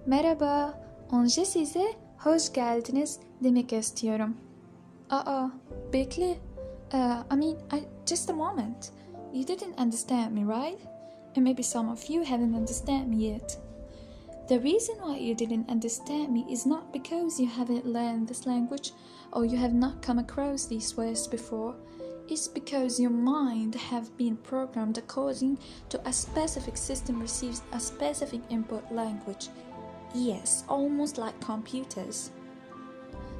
Merhaba, önce size hoş geldiniz demek istiyorum. Bekle. Just a moment. You didn't understand me, right? And maybe some of you haven't understand me yet. The reason why you didn't understand me is not because you haven't learned this language or you have not come across these words before. It's because your mind have been programmed according to a specific system receives a specific input language. Yes, almost like computers.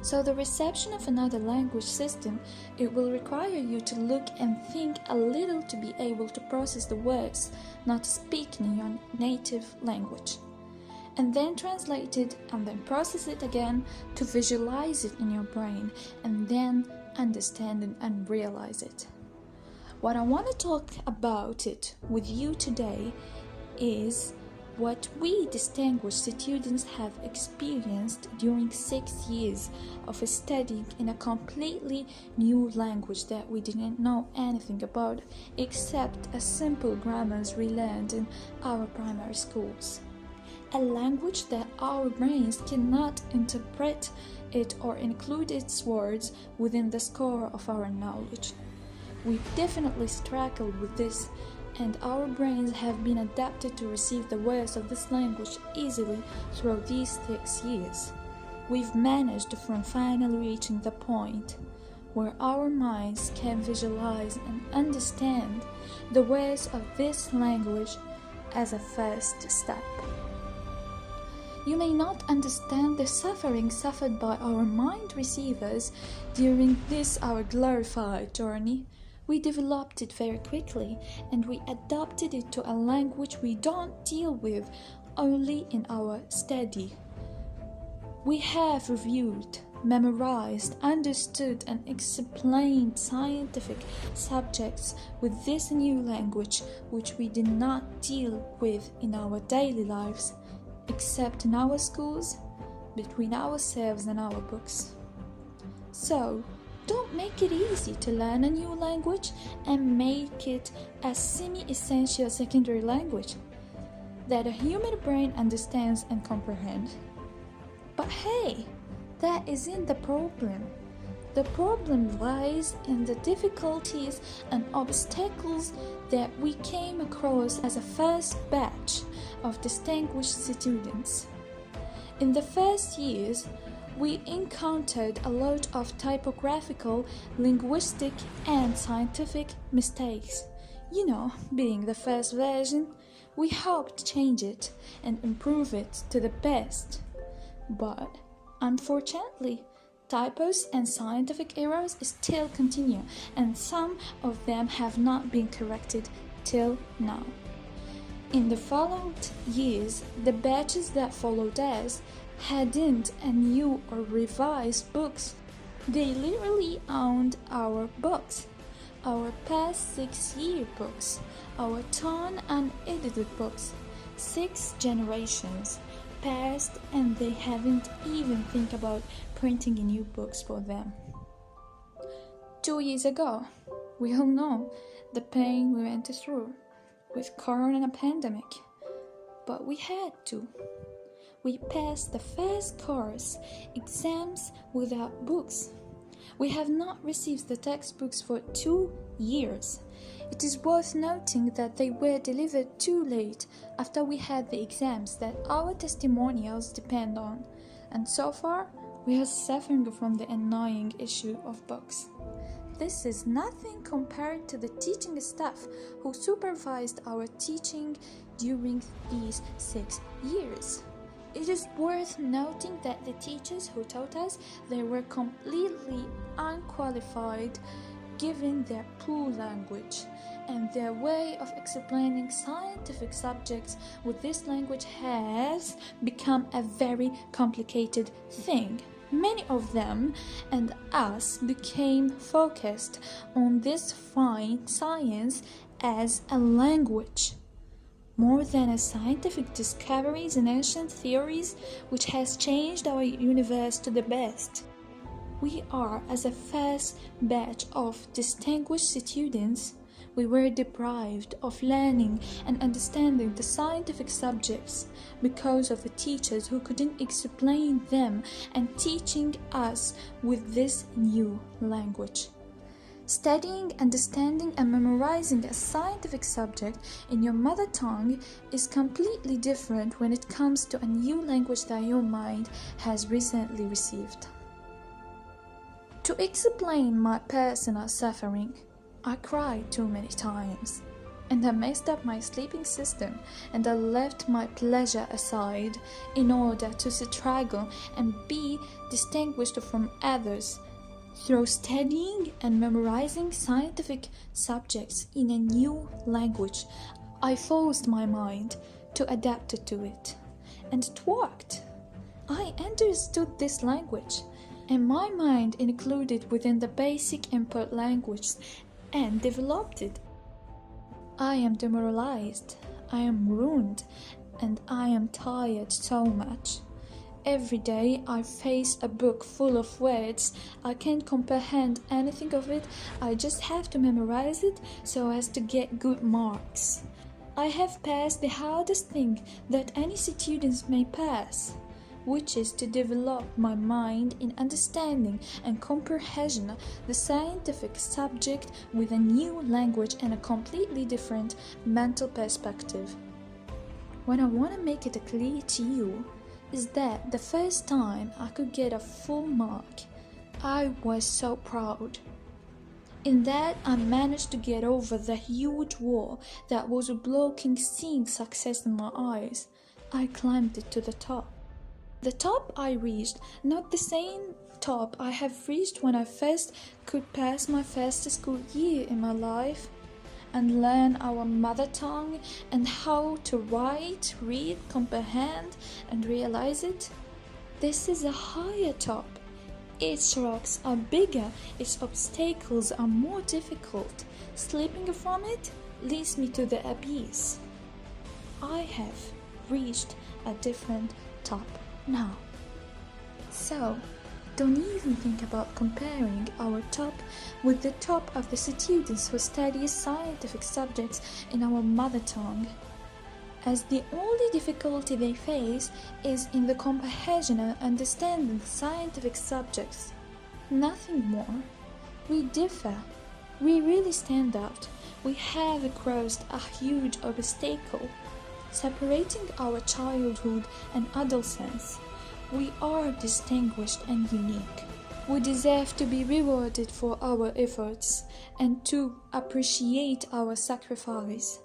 So the reception of another language system, it will require you to look and think a little to be able to process the words not speaking in your native language. And then translate it and then process it again to visualize it in your brain and then understand it and realize it. What I want to talk about it with you today is what we distinguished students have experienced during 6 years of studying in a completely new language that we didn't know anything about except a simple grammars we learned in our primary schools. A language that our brains cannot interpret it or include its words within the score of our knowledge. We definitely struggle with this, and our brains have been adapted to receive the words of this language easily through these 6 years. We've managed from finally reaching the point where our minds can visualize and understand the words of this language as a first step. You may not understand the suffering suffered by our mind receivers during this our glorified journey. We developed it very quickly and we adapted it to a language we don't deal with only in our study. We have reviewed, memorized, understood and explained scientific subjects with this new language which we did not deal with in our daily lives, except in our schools, between ourselves and our books. So, don't make it easy to learn a new language and make it a semi-essential secondary language that a human brain understands and comprehends. But hey, that isn't the problem. The problem lies in the difficulties and obstacles that we came across as a first batch of distinguished students. In the first years, we encountered a lot of typographical, linguistic, and scientific mistakes. Being the first version, we hoped to change it and improve it to the best. But, unfortunately, typos and scientific errors still continue, and some of them have not been corrected till now. In the following years, the batches that followed us hadn't a new or revised books. They literally owned our books, our past 6-year books, our torn unedited books. 6 generations passed and they haven't even think about printing new books for them. 2 years ago, we all know the pain we went through with corona pandemic, but we had to. We passed the first course exams without books. We have not received the textbooks for 2 years. It is worth noting that they were delivered too late after we had the exams that our testimonials depend on, and so far we are suffering from the annoying issue of books. This is nothing compared to the teaching staff who supervised our teaching during these 6 years. It is worth noting that the teachers who taught us, they were completely unqualified given their poor language, and their way of explaining scientific subjects with this language has become a very complicated thing. Many of them and us became focused on this fine science as a language, more than a scientific discoveries and ancient theories which has changed our universe to the best. We are, as a first batch of distinguished students, we were deprived of learning and understanding the scientific subjects because of the teachers who couldn't explain them and teaching us with this new language. Studying, understanding, and memorizing a scientific subject in your mother tongue is completely different when it comes to a new language that your mind has recently received. To explain my personal suffering, I cried too many times, and I messed up my sleeping system, and I left my pleasure aside in order to struggle and be distinguished from others. Through studying and memorizing scientific subjects in a new language, I forced my mind to adapt to it, and it worked. I understood this language, and my mind included within the basic input language and developed it. I am demoralized, I am ruined, and I am tired so much. Every day I face a book full of words. I can't comprehend anything of it. I just have to memorize it so as to get good marks. I have passed the hardest thing that any students may pass, which is to develop my mind in understanding and comprehension the scientific subject with a new language and a completely different mental perspective. What I want to make it clear to you is that the first time I could get a full mark, I was so proud. In that, I managed to get over the huge wall that was blocking seeing success in my eyes. I climbed it to the top. The top I reached, not the same top I have reached when I first could pass my first school year in my life and learn our mother tongue and how to write, read, comprehend, and realize it. This is a higher top. Its rocks are bigger, its obstacles are more difficult. Slipping from it leads me to the abyss. I have reached a different top now. So, don't even think about comparing our top with the top of the students who study scientific subjects in our mother tongue, as the only difficulty they face is in the comprehension and understanding the scientific subjects. Nothing more. We differ. We really stand out. We have crossed a huge obstacle, separating our childhood and adolescence. We are distinguished and unique. We deserve to be rewarded for our efforts and to appreciate our sacrifice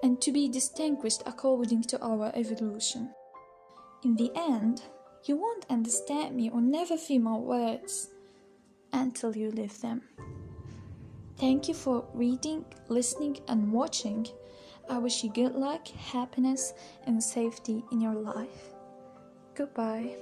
and to be distinguished according to our evolution. In the end, you won't understand me or never feel my words until you live them. Thank you for reading, listening, and watching. I wish you good luck, happiness, and safety in your life. Goodbye.